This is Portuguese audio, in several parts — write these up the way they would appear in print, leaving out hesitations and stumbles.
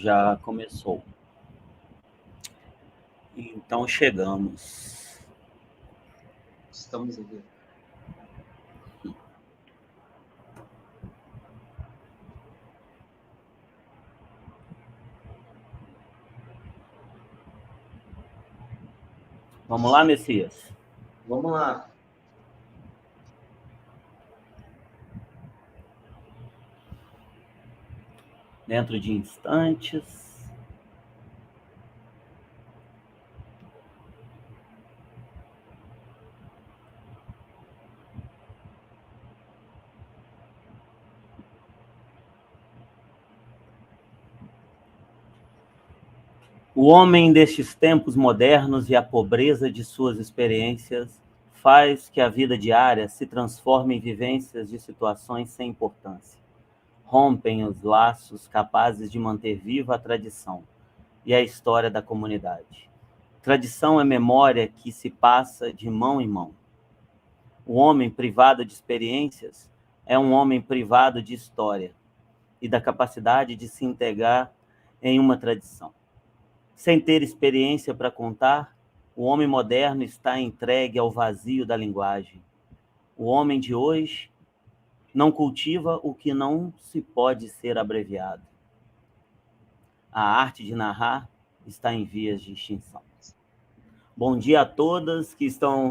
Já começou. Então chegamos. Estamos aqui. Vamos lá, Messias? Vamos lá. Dentro de instantes. O homem destes tempos modernos e a pobreza de suas experiências faz que a vida diária se transforme em vivências de situações sem importância. Rompem os laços capazes de manter viva a tradição e a história da comunidade. Tradição é memória que se passa de mão em mão. O homem privado de experiências é um homem privado de história e da capacidade de se integrar em uma tradição. Sem ter experiência para contar, o homem moderno está entregue ao vazio da linguagem. O homem de hoje não cultiva o que não se pode ser abreviado. A arte de narrar está em vias de extinção. Bom dia a todas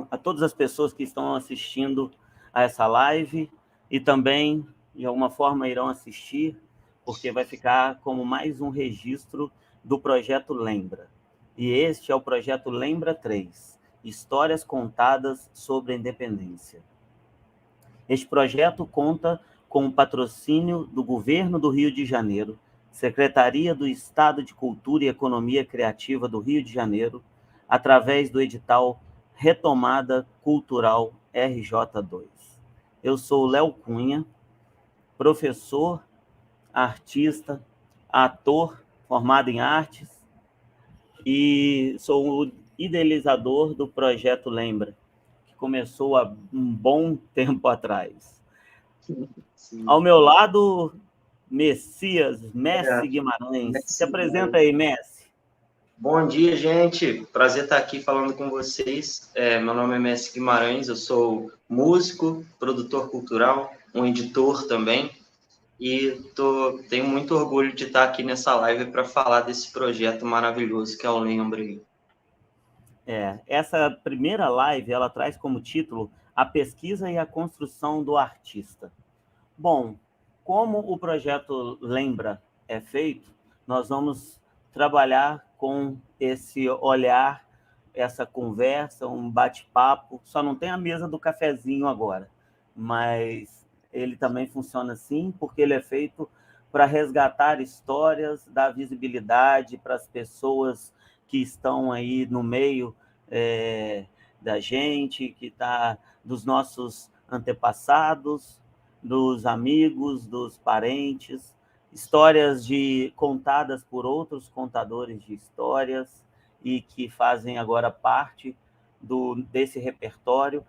a todas as pessoas que estão assistindo a essa live e também, de alguma forma, irão assistir, porque vai ficar como mais um registro do projeto Lembra. E este é o projeto Lembra 3, Histórias Contadas sobre a Independência. Este projeto conta com o patrocínio do Governo do Rio de Janeiro, Secretaria do Estado de Cultura e Economia Criativa do Rio de Janeiro, através do edital Retomada Cultural RJ2. Eu sou Léo Cunha, professor, artista, ator, formado em artes, e sou o idealizador do projeto Lembra, que começou há um bom tempo atrás. Sim. Ao meu lado, Messias, Messi Guimarães. Se apresenta aí, Messi. Bom dia, gente. Prazer estar aqui falando com vocês. Meu nome é Messi Guimarães, eu sou músico, produtor cultural, um editor também. E tenho muito orgulho de estar aqui nessa live para falar desse projeto maravilhoso que é o Lembra. Essa primeira live, ela traz como título A Pesquisa e a Construção do Artista. Bom, como o projeto Lembra é feito, nós vamos trabalhar com esse olhar, essa conversa, um bate-papo. Só não tem a mesa do cafezinho agora, mas ele também funciona assim, porque ele é feito para resgatar histórias, dar visibilidade para as pessoas que estão aí no meio da gente, que está dos nossos antepassados, dos amigos, dos parentes, histórias contadas por outros contadores de histórias e que fazem agora parte desse repertório.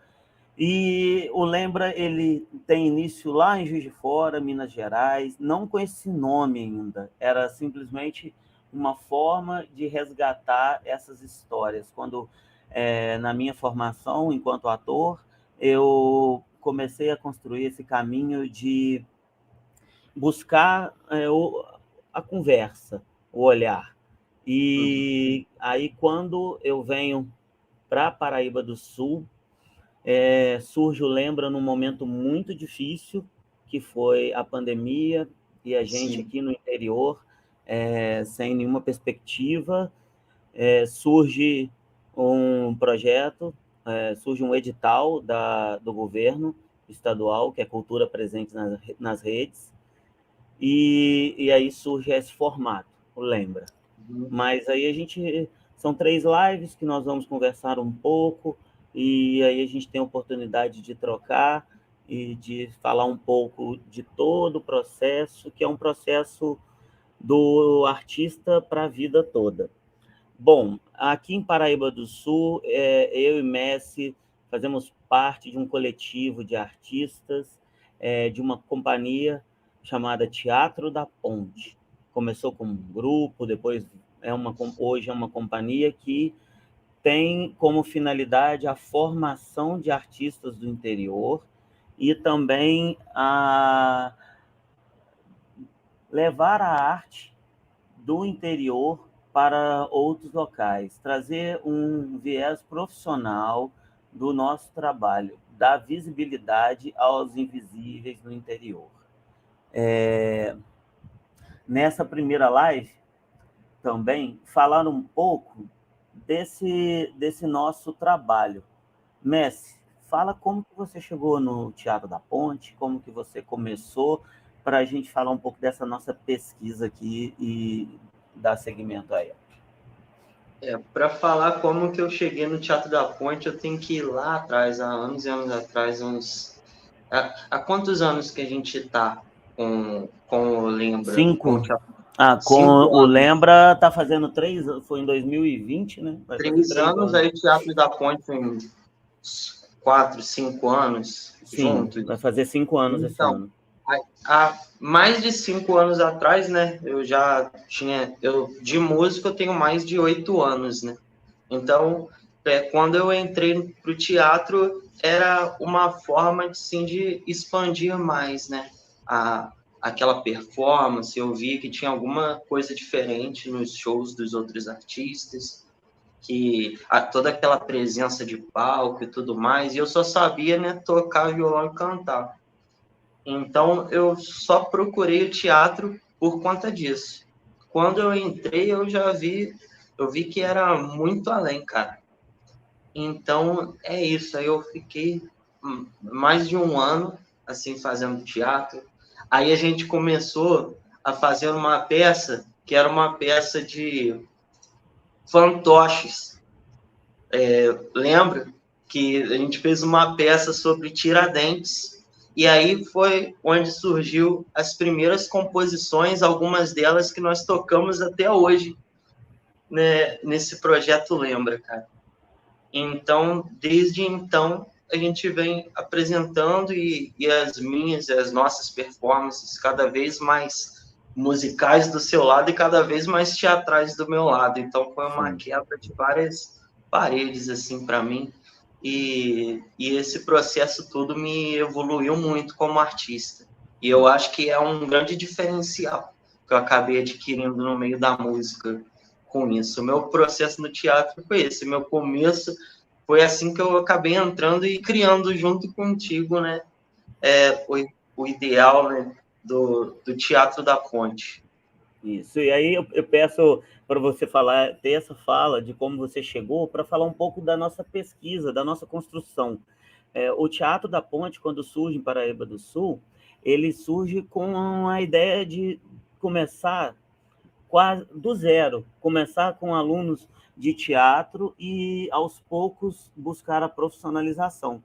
E o Lembra, ele tem início lá em Juiz de Fora, Minas Gerais, não com esse nome ainda, era simplesmente uma forma de resgatar essas histórias. Quando, na minha formação enquanto ator, eu comecei a construir esse caminho de buscar a conversa, o olhar. E aí, quando eu venho para Paraíba do Sul, surge o Lembra num momento muito difícil, que foi a pandemia, e a gente aqui no interior, sem nenhuma perspectiva, surge um projeto, surge um edital do governo estadual, que é Cultura Presente nas Redes, e aí surge esse formato, o Lembra. Mas aí são 3 lives que nós vamos conversar um pouco, e aí a gente tem a oportunidade de trocar e de falar um pouco de todo o processo, que é um processo do artista para a vida toda. Bom, aqui em Paraíba do Sul, eu e Messi fazemos parte de um coletivo de artistas, de uma companhia chamada Teatro da Ponte. começou como um grupo, depois hoje é uma companhia que tem como finalidade a formação de artistas do interior e também a levar a arte do interior para outros locais, trazer um viés profissional do nosso trabalho, dar visibilidade aos invisíveis no interior. Nessa primeira live, também, falar um pouco desse nosso trabalho. Messi, fala como que você chegou no Teatro da Ponte, como que você começou, para a gente falar um pouco dessa nossa pesquisa aqui e dar seguimento a ela. Para falar como que eu cheguei no Teatro da Ponte, eu tenho que ir lá atrás, há anos e anos atrás, há quantos anos que a gente está com o Lembra? 5. Com o Teatro? Com 5 o anos. Lembra está fazendo 3, foi em 2020, né? Vai fazer 3 3 anos, aí o Teatro da Ponte tem 4, 5 anos juntos. Vai fazer 5 anos esse Então, ano. há mais de 5 anos atrás, né? De música eu tenho mais de 8 anos, né? Então, quando eu entrei para o teatro, era uma forma assim, de expandir mais, né? Aquela performance, eu vi que tinha alguma coisa diferente nos shows dos outros artistas, que toda aquela presença de palco e tudo mais, e eu só sabia, né, tocar violão e cantar. Então, eu só procurei o teatro por conta disso. Quando eu entrei, eu vi que era muito além, cara. Então, é isso. Aí eu fiquei mais de um ano, assim, fazendo teatro. Aí a gente começou a fazer uma peça, que era uma peça de fantoches. Lembra que a gente fez uma peça sobre Tiradentes, e aí foi onde surgiu as primeiras composições, algumas delas que nós tocamos até hoje, né, nesse projeto Lembra, cara. Então, desde então, a gente vem apresentando e as nossas performances cada vez mais musicais do seu lado e cada vez mais teatrais do meu lado. Então, foi uma quebra de várias paredes, assim, para mim. E esse processo todo me evoluiu muito como artista. E eu acho que é um grande diferencial que eu acabei adquirindo no meio da música com isso. O meu processo no teatro foi esse. Meu começo foi assim que eu acabei entrando e criando junto contigo, né? O ideal, né, do Teatro da Ponte. Isso. E aí eu peço para você ter essa fala de como você chegou, para falar um pouco da nossa pesquisa, da nossa construção. O Teatro da Ponte, quando surge em Paraíba do Sul, ele surge com a ideia de começar quase do zero, começar com alunos de teatro e, aos poucos, buscar a profissionalização.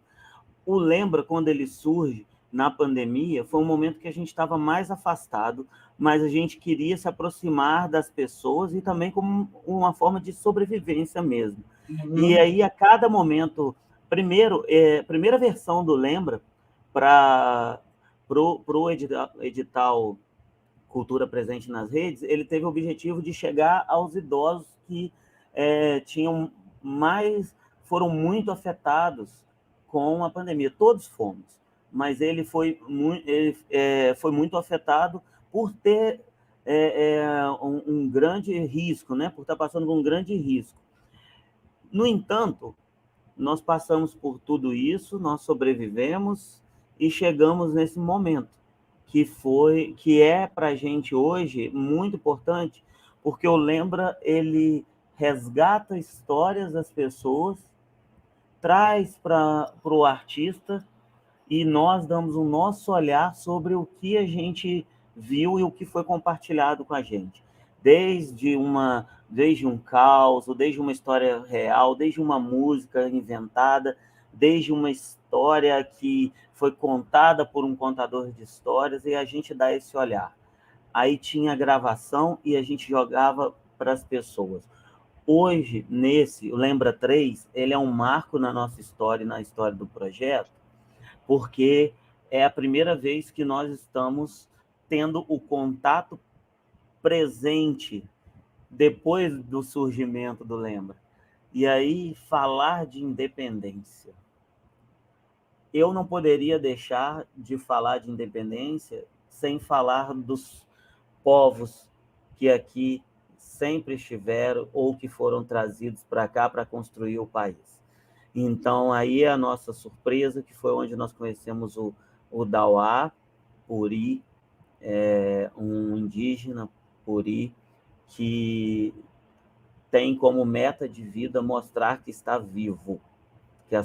O Lembra, quando ele surge na pandemia, foi um momento que a gente estava mais afastado, mas a gente queria se aproximar das pessoas e também como uma forma de sobrevivência mesmo. E aí, a cada momento, primeira versão do Lembra para o edital Cultura Presente nas Redes, ele teve o objetivo de chegar aos idosos que foram muito afetados com a pandemia. Todos fomos, mas ele foi muito afetado por ter um grande risco, né? Por estar passando por um grande risco. No entanto, nós passamos por tudo isso, nós sobrevivemos e chegamos nesse momento que é para a gente hoje muito importante, porque o Lembra, ele resgata histórias das pessoas, traz para o artista e nós damos o nosso olhar sobre o que a gente viu e o que foi compartilhado com a gente. Desde um caos, desde uma história real, desde uma música inventada, desde uma história que foi contada por um contador de histórias, e a gente dá esse olhar. Aí tinha a gravação e a gente jogava para as pessoas. Hoje, o Lembra 3, ele é um marco na nossa história e na história do projeto, porque é a primeira vez que nós estamos tendo o contato presente depois do surgimento do Lembra. E aí, falar de independência. Eu não poderia deixar de falar de independência sem falar dos povos que aqui sempre estiveram ou que foram trazidos para cá para construir o país. Então, aí é a nossa surpresa, que foi onde nós conhecemos o Dauá, Puri, um indígena, Puri, que tem como meta de vida mostrar que está vivo, que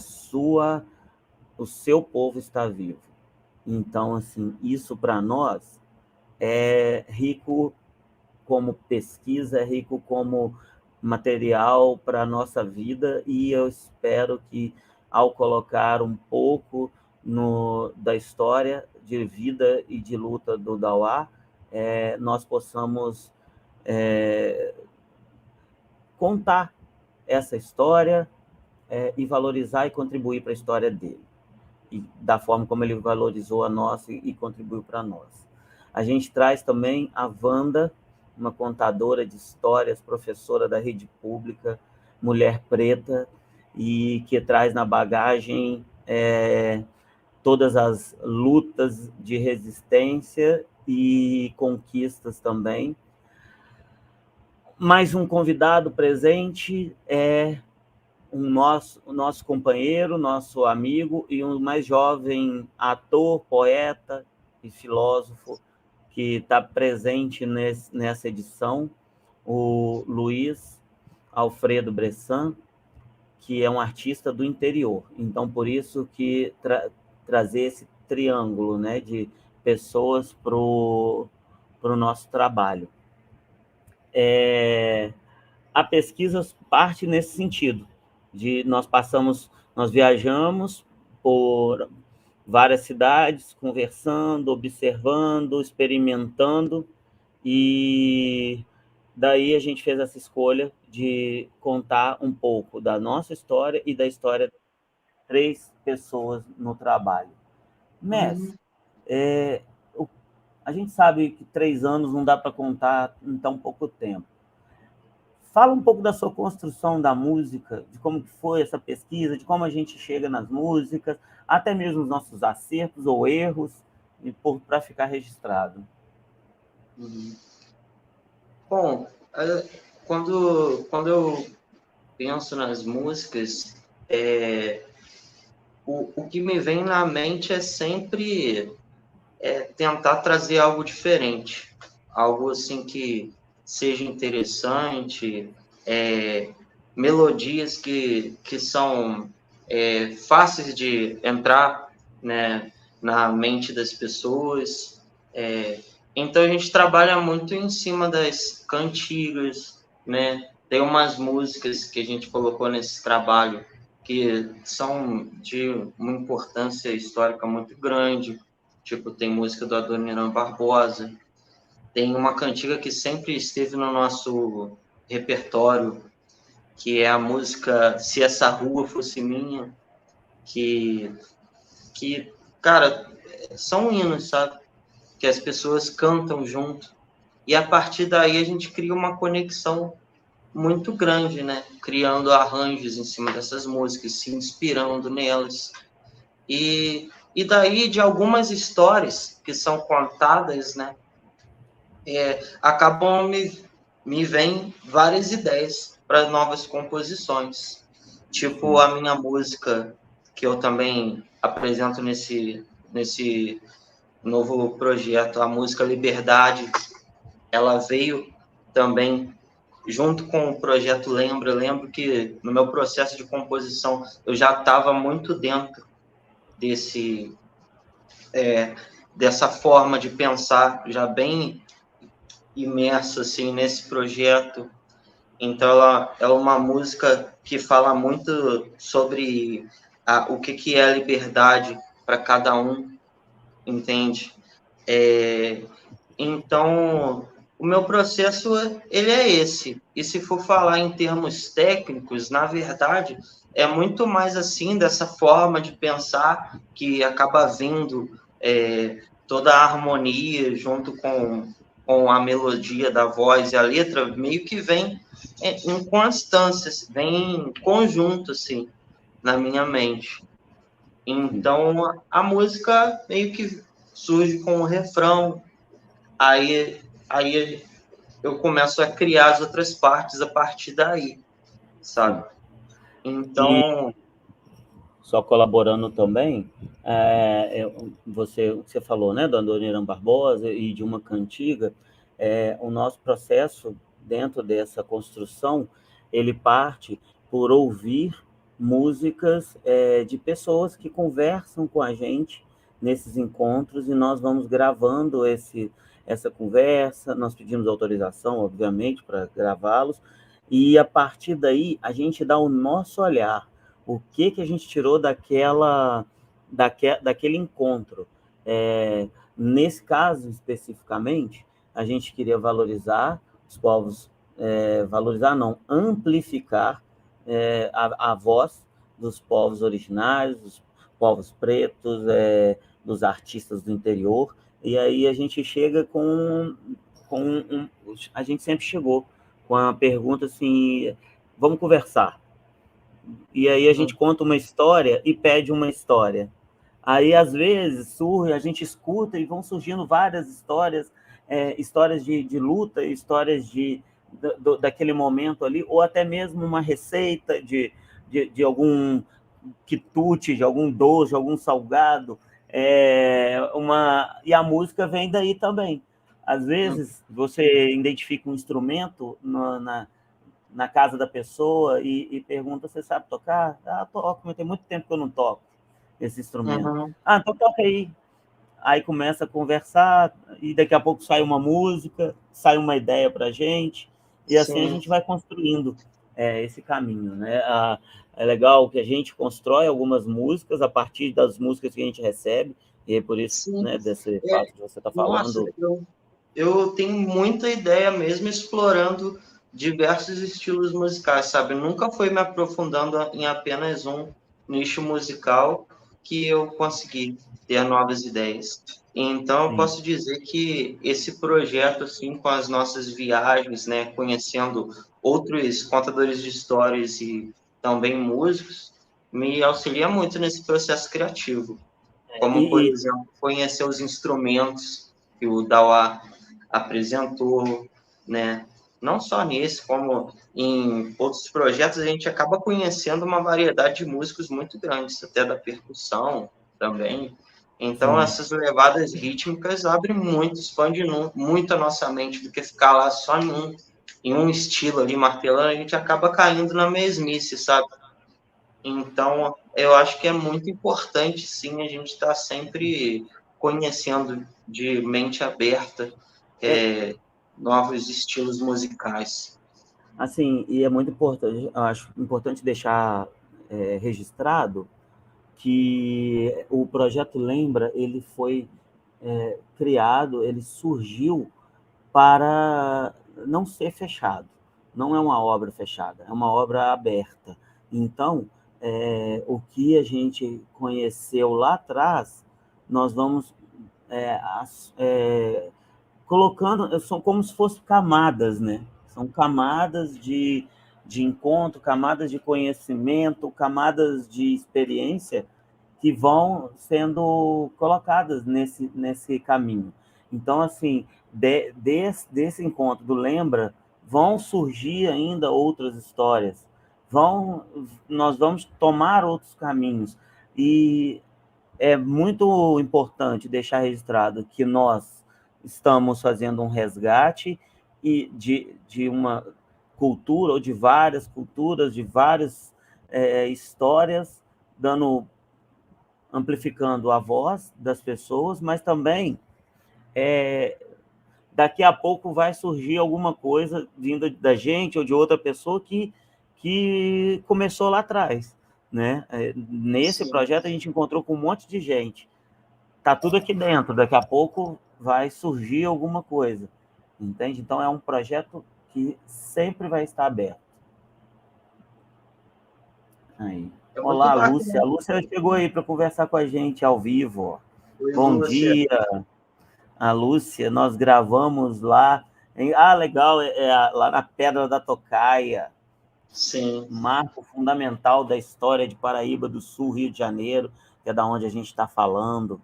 o seu povo está vivo. Então, assim, isso para nós é rico como pesquisa, é rico como material para a nossa vida, e eu espero que, ao colocar um pouco da história de vida e de luta do Dauá, nós possamos contar essa história e valorizar e contribuir para a história dele, e da forma como ele valorizou a nossa e contribuiu para nós. A gente traz também a Wanda, uma contadora de histórias, professora da rede pública, mulher preta, e que traz na bagagem todas as lutas de resistência e conquistas também. Mais um convidado presente é o nosso companheiro, nosso amigo e um mais jovem ator, poeta e filósofo que está presente nessa edição, o Luiz Alfredo Bressan, que é um artista do interior. Então, por isso que trazer esse triângulo, né, de pessoas para o nosso trabalho. A pesquisa parte nesse sentido, nós viajamos por várias cidades, conversando, observando, experimentando, e daí a gente fez essa escolha de contar um pouco da nossa história e da história de 3 pessoas no trabalho. Mestre, a gente sabe que 3 anos não dá para contar em tão pouco tempo. Fala um pouco da sua construção da música, de como foi essa pesquisa, de como a gente chega nas músicas, até mesmo os nossos acertos ou erros, para ficar registrado. Bom, quando eu penso nas músicas, o que me vem na mente é sempre tentar trazer algo diferente, algo assim que seja interessante, melodias que são fáceis de entrar, né, na mente das pessoas. Então a gente trabalha muito em cima das cantigas, né? Tem umas músicas que a gente colocou nesse trabalho que são de uma importância histórica muito grande. Tipo, tem música do Adoniran Barbosa, tem uma cantiga que sempre esteve no nosso repertório, que é a música Se Essa Rua Fosse Minha, que cara, são hinos, sabe? Que as pessoas cantam junto, e a partir daí a gente cria uma conexão muito grande, né? Criando arranjos em cima dessas músicas, se inspirando nelas. E daí, de algumas histórias que são contadas, né? Acabam me vêm várias ideias para novas composições. Tipo a minha música, que eu também apresento nesse novo projeto, a música Liberdade, ela veio também junto com o projeto Lembra. Eu lembro que no meu processo de composição eu já estava muito dentro dessa forma de pensar, já bem imerso assim nesse projeto. Então ela é uma música que fala muito sobre o que é a liberdade para cada um, entende? Então o meu processo ele é esse. E se for falar em termos técnicos, na verdade é muito mais assim, dessa forma de pensar que acaba vindo toda a harmonia junto com com a melodia da voz e a letra, meio que vem em constância, vem em conjunto, assim, na minha mente. Então, a música meio que surge com o refrão, aí eu começo a criar as outras partes a partir daí, sabe? Então... E só colaborando também, você falou, né, do Adoniran Barbosa e de uma cantiga, o nosso processo dentro dessa construção, ele parte por ouvir músicas de pessoas que conversam com a gente nesses encontros, e nós vamos gravando essa conversa, nós pedimos autorização, obviamente, para gravá-los, e a partir daí a gente dá o nosso olhar, o que a gente tirou daquele encontro. Nesse caso, especificamente, a gente queria valorizar os povos, valorizar não, amplificar a voz dos povos originários, dos povos pretos, dos artistas do interior, e aí a gente chega a gente sempre chegou com a pergunta assim, vamos conversar. E aí a gente conta uma história e pede uma história. Aí, às vezes, surge, a gente escuta e vão surgindo várias histórias, histórias de luta, histórias daquele momento ali, ou até mesmo uma receita de algum quitute, de algum doce, de algum salgado, e a música vem daí também. Às vezes, você identifica um instrumento na casa da pessoa e pergunta, você sabe tocar? Ah, toco, mas tem muito tempo que eu não toco esse instrumento. Ah, então toca aí. Aí começa a conversar e daqui a pouco sai uma música, sai uma ideia para a gente, e assim a gente vai construindo esse caminho, né? É legal que a gente constrói algumas músicas a partir das músicas que a gente recebe, e é por isso, né, desse fato que você está falando. Nossa, eu tenho muita ideia mesmo explorando diversos estilos musicais, sabe? Nunca foi me aprofundando em apenas um nicho musical que eu consegui ter novas ideias. Então, eu posso dizer que esse projeto, assim, com as nossas viagens, né, conhecendo outros contadores de histórias e também músicos, me auxilia muito nesse processo criativo. Como, por exemplo, conhecer os instrumentos que o Dauá apresentou, né? Não só nesse, como em outros projetos, a gente acaba conhecendo uma variedade de músicos muito grandes, até da percussão também. Então, essas levadas rítmicas abrem muito, expandem muito a nossa mente do que ficar lá só em um estilo ali, martelando, a gente acaba caindo na mesmice, sabe? Então, eu acho que é muito importante, sim, a gente estar sempre conhecendo de mente aberta novos estilos musicais. Assim, e é muito importante, acho importante deixar registrado que o Projeto Lembra, ele foi criado, ele surgiu para não ser fechado. Não é uma obra fechada, é uma obra aberta. Então, o que a gente conheceu lá atrás, nós vamos colocando, são como se fossem camadas, né? São camadas de encontro, camadas de conhecimento, camadas de experiência que vão sendo colocadas nesse caminho. Então, assim, desse encontro do Lembra, vão surgir ainda outras histórias, nós vamos tomar outros caminhos, e é muito importante deixar registrado que nós estamos fazendo um resgate de uma cultura, ou de várias culturas, de várias histórias, amplificando a voz das pessoas, mas também daqui a pouco vai surgir alguma coisa vinda da gente ou de outra pessoa que começou lá atrás, né? Nesse projeto a gente encontrou com um monte de gente. Tá tudo aqui dentro, daqui a pouco vai surgir alguma coisa, entende? Então é um projeto que sempre vai estar aberto. Aí. Olá, Lúcia. A Lúcia chegou aí para conversar com a gente ao vivo. Oi, Bom Lúcia. dia. a Lúcia, nós gravamos lá. Legal, lá na Pedra da Tocaia. Sim. Marco fundamental da história de Paraíba do Sul, Rio de Janeiro, que é da onde a gente está falando.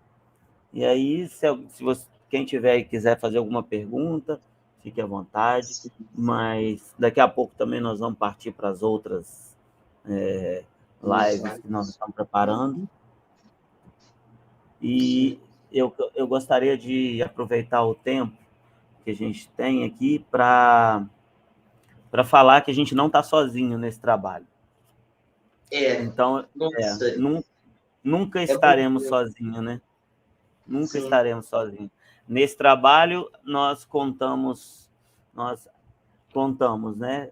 E aí, se você, quem tiver e quiser fazer alguma pergunta, fique à vontade. Sim. Mas daqui a pouco também nós vamos partir para as outras lives que nós estamos preparando. E eu gostaria de aproveitar o tempo que a gente tem aqui para falar que a gente não está sozinho nesse trabalho. Então, nunca estaremos sozinhos, né? Nunca estaremos sozinhos. Nesse trabalho, nós contamos, né,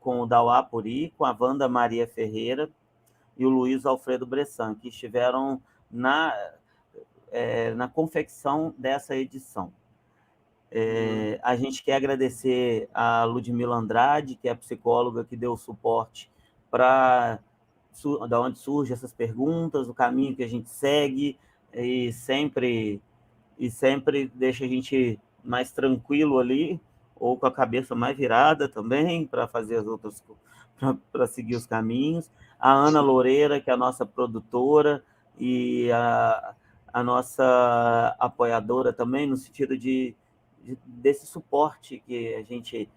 com o Dauá Puri, com a Wanda Maria Ferreira e o Luiz Alfredo Bressan, que estiveram na confecção dessa edição. A gente quer agradecer a Ludmila Andrade, que é a psicóloga que deu suporte para da onde surgem essas perguntas, o caminho que a gente segue, e sempre deixa a gente mais tranquilo ali, ou com a cabeça mais virada também, para fazer as outras, para seguir os caminhos. A Ana Loureira, que é a nossa produtora e a nossa apoiadora também, no sentido desse suporte que a gente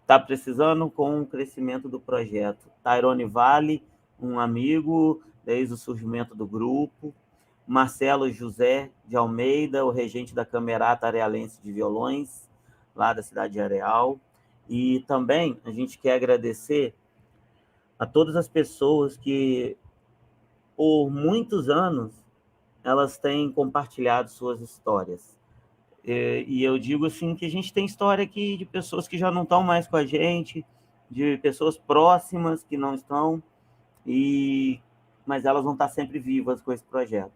está precisando com o crescimento do projeto. Tairone Vale, um amigo desde o surgimento do grupo. Marcelo José de Almeida, o regente da Camerata Arealense de Violões, lá da cidade de Areal. E também a gente quer agradecer a todas as pessoas que, por muitos anos, elas têm compartilhado suas histórias. E eu digo assim que a gente tem história aqui de pessoas que já não estão mais com a gente, de pessoas próximas que não estão, mas elas vão estar sempre vivas com esse projeto.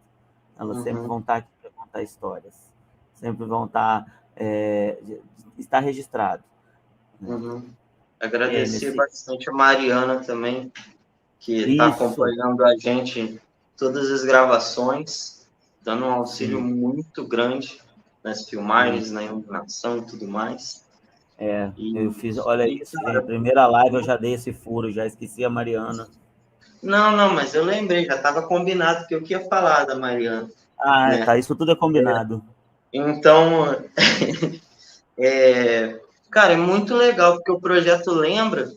Elas sempre vão estar aqui para contar histórias, sempre vão estar registrado. Agradecer bastante a Mariana também, que está acompanhando a gente em todas as gravações, dando um auxílio muito grande nas filmagens, na iluminação e tudo mais. Eu fiz, olha isso, gente, primeira live eu já dei esse furo, já esqueci a Mariana. Não, mas eu lembrei, já estava combinado que eu ia falar da Mariana. Né? Tá, isso tudo é combinado. Então, cara, é muito legal, porque o projeto Lembra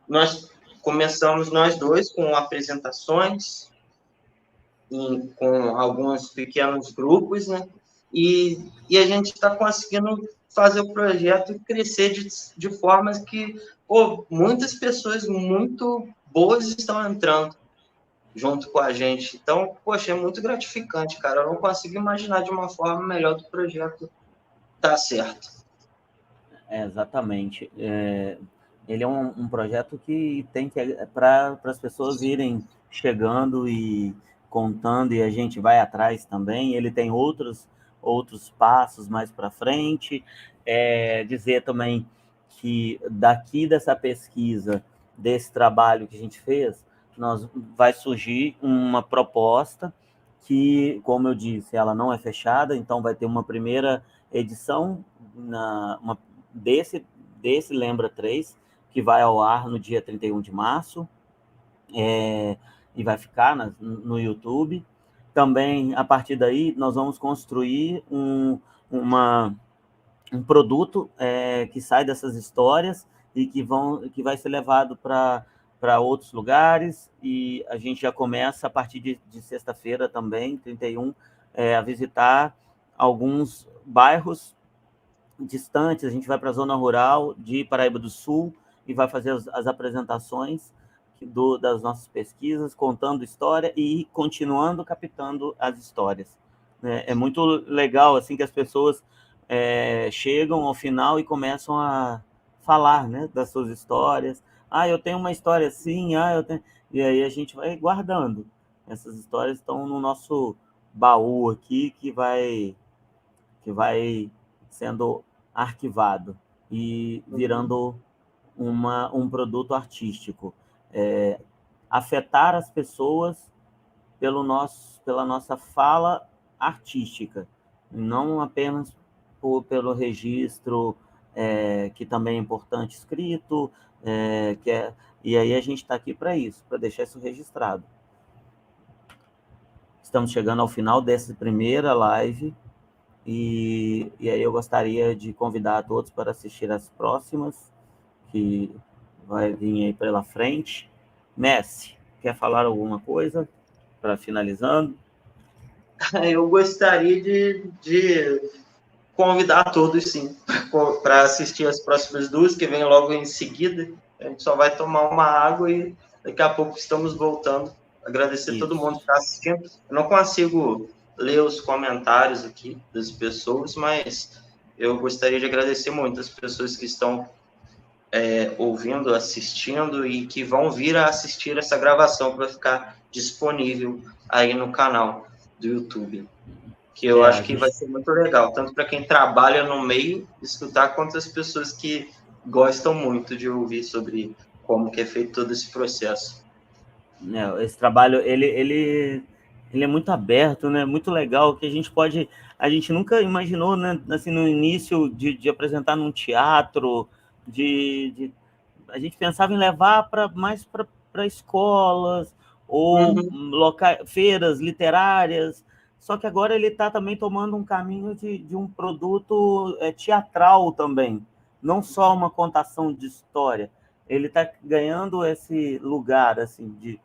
nós começamos nós dois com apresentações, com alguns pequenos grupos, né? E a gente está conseguindo fazer o projeto crescer de formas que muitas pessoas muito boas estão entrando junto com a gente. Então, poxa, é muito gratificante, cara. Eu não consigo imaginar de uma forma melhor do projeto dar certo. Exatamente. Ele é um projeto que tem para as pessoas irem chegando e contando, e a gente vai atrás também. Ele tem outros passos mais para frente. Dizer também que daqui dessa pesquisa, desse trabalho que a gente fez, vai surgir uma proposta que, como eu disse, ela não é fechada, então vai ter uma primeira edição, desse Lembra 3, que vai ao ar no dia 31 de março, e vai ficar no YouTube. Também, a partir daí, nós vamos construir um produto que sai dessas histórias e que vai ser levado para outros lugares, e a gente já começa, a partir de sexta-feira também, 31, a visitar alguns bairros distantes. A gente vai para a zona rural de Paraíba do Sul e vai fazer as apresentações das nossas pesquisas, contando história e continuando captando as histórias. É muito legal assim que as pessoas chegam ao final e começam a falar, né, das suas histórias. Eu tenho uma história assim, e aí a gente vai guardando. Essas histórias estão no nosso baú aqui, que vai sendo arquivado e virando um produto artístico. Afetar as pessoas pela nossa fala artística, não apenas pelo registro, que também é importante, escrito, e aí a gente está aqui para isso, para deixar isso registrado. Estamos chegando ao final dessa primeira live, e aí eu gostaria de convidar a todos para assistir as próximas, que vai vir aí pela frente. Messi, quer falar alguma coisa para finalizando? Eu gostaria de convidar todos, sim, para assistir as próximas duas, que vem logo em seguida. A gente só vai tomar uma água e daqui a pouco estamos voltando. Agradecer a todo mundo que está assistindo. Eu não consigo ler os comentários aqui das pessoas, mas eu gostaria de agradecer muito as pessoas que estão ouvindo, assistindo e que vão vir a assistir essa gravação para ficar disponível aí no canal do YouTube, que eu acho que vai ser muito legal, tanto para quem trabalha no meio escutar, quanto as pessoas que gostam muito de ouvir sobre como que é feito todo esse processo. Esse trabalho, ele é muito aberto, né? Muito legal, que a gente nunca imaginou, né? Assim, no início de apresentar num teatro, a gente pensava em levar mais para escolas ou feiras literárias, só que agora ele está também tomando um caminho de um produto teatral também, não só uma contação de história. Ele está ganhando esse lugar, assim,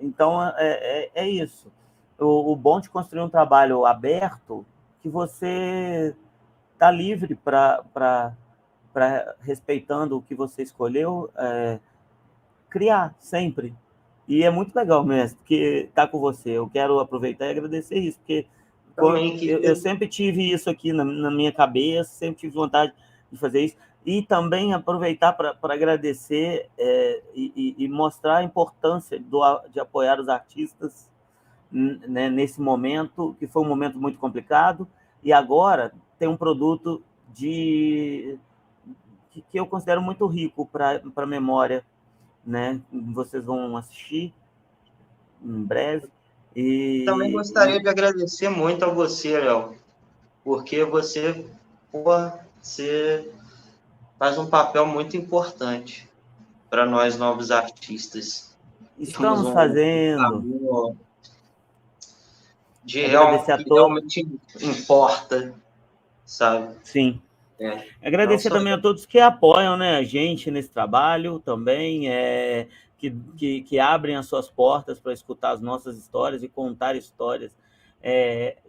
então é isso. O bom de construir um trabalho aberto, que você está livre para, respeitando o que você escolheu, criar sempre. E é muito legal mesmo, porque está com você. Eu quero aproveitar e agradecer isso, porque eu sempre tive isso aqui na minha cabeça, sempre tive vontade de fazer isso. E também aproveitar para agradecer e mostrar a importância de apoiar os artistas, né, nesse momento, que foi um momento muito complicado, e agora tem um produto que eu considero muito rico para a memória, né? Vocês vão assistir em breve. Também gostaria de agradecer muito a você, Léo, porque você faz um papel muito importante para nós novos artistas. Estamos fazendo. De realmente importa, sabe? Sim. Agradecer também a todos que apoiam, né, a gente nesse trabalho também, que abrem as suas portas para escutar as nossas histórias e contar histórias.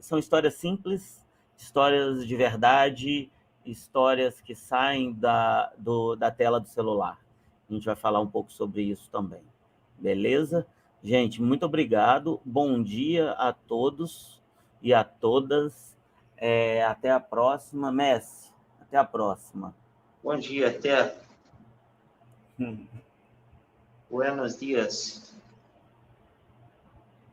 São histórias simples, histórias de verdade, histórias que saem da tela do celular. A gente vai falar um pouco sobre isso também. Beleza? Gente, muito obrigado. Bom dia a todos e a todas. Até a próxima. Messi, até a próxima. Bom dia, até. Buenos dias.